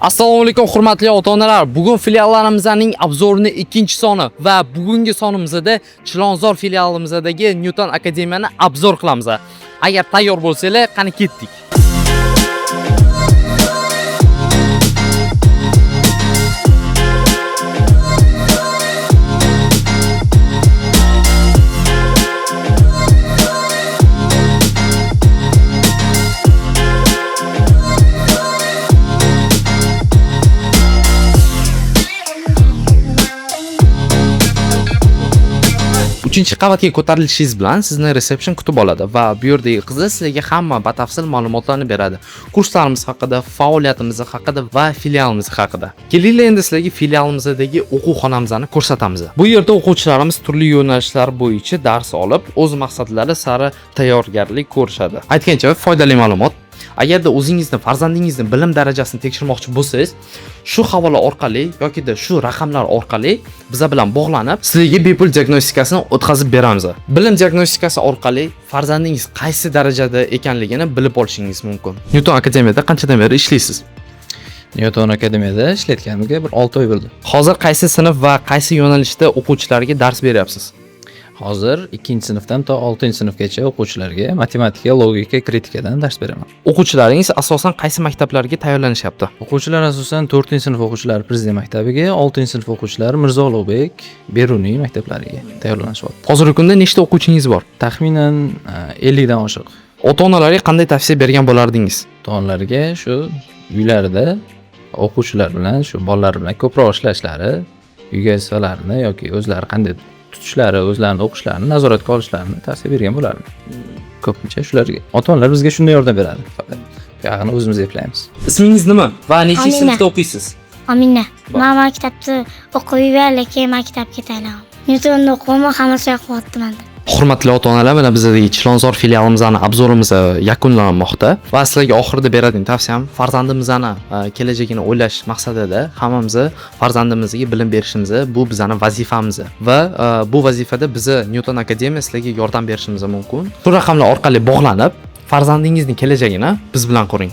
Assalomu alaykum hurmatli ota-onalar. Bugun filiallarimizning obzorini 2-soni va bugungi sonimizda Chilonzor filialimizdagi Newton Akademiyani obzor qilamiz. Agar tayyor bo'lsanglar, qani ketdik. Uchinchi qavatga ko'tarilishingiz bilan sizni reseption kutib oladi va bu yerdagi qizi sizlarga hamma batafsil ma'lumotlarni beradi. Kurslarimiz haqida, faoliyatimiz haqida va filialimiz haqida. Kelinglar endi sizlarga filialimizdagi o'quv-xonamizni ko'rsatamiz. Bu yerda o'quvchilarimiz turli yo'nalishlar bo'yicha dars olib, o'z maqsadlari sari tayyorgarlik ko'rishadi. Aytgancha foydali ma'lumot. Agarda o'zingizni, farzandingizni bilim darajasini tekshirmoqchi bo'lsangiz, shu havola orqali yoki shu raqamlar orqali biza bilan bog'lanib, sizlarga bepul diagnostikasini o'tkazib beramiz. Bilim diagnostikasi orqali farzandingiz qaysi darajada ekanligini bilib olishingiz mumkin. Newton Akademiyada qanchadan beri ishlaysiz? Newton Akademiyada ishlayotganimga bir 6 oy bo'ldi. Hozir qaysi sinf va qaysi yo'nalishda o'quvchilarga dars beryapsiz? Hozir 2-sinfdan to 6-sinfgacha o'quvchilarga matematika, logika, kritikadan dars beraman. O'quvchilaringiz asosan qaysi maktablarga tayyorlanishyapti? O'quvchilar asosan 4-sinf o'quvchilari Prezident maktabiga, 6-sinf o'quvchilari Mirzo Ulug'bek, Beruniy maktablariga tayyorlanishyapti. Hozirgi kunda nechta o'quvchingiz bor? Taxminan 50 dan oshiq. Ota-onalarga qanday tavsiya bergan bo'lardingiz? Ota-onalarga shu uylarida o'quvchilar bilan, shu bolalar bilan ko'proq ishlashlari, uyga yoki o'zlari qanday tutishlari, o'zlarining o'qishlarini nazoratga olishlarini tavsiya bergan bo'lardim. Ko'pincha shularga ota-onalar bizga shunday yordam beradi. Faqat buyog'ini o'zimiz eplaymiz. Ismingiz nima va necha sinfda o'qiysiz? Amina. Men maktabda o'qiyman, lekin maktabga tayyorlandim. Newtonda o'qiyman, hammasi yoqyapti. Hurmatli ota-onalar, mana bizdagi Chilonzor filialimizning obzorimiz yakunlanmoqda va sizlarga oxirida beradigan tavsiyam farzandimizning kelajagini o'ylash maqsadida hammamiz farzandimizga bilim berishimiz bu bizning vazifamiz va bu vazifada biz Newton Akademiya sizlarga yordam berishimiz mumkin. Shu raqamlar orqali bog'lanib, farzandingizning kelajagini biz bilan quring.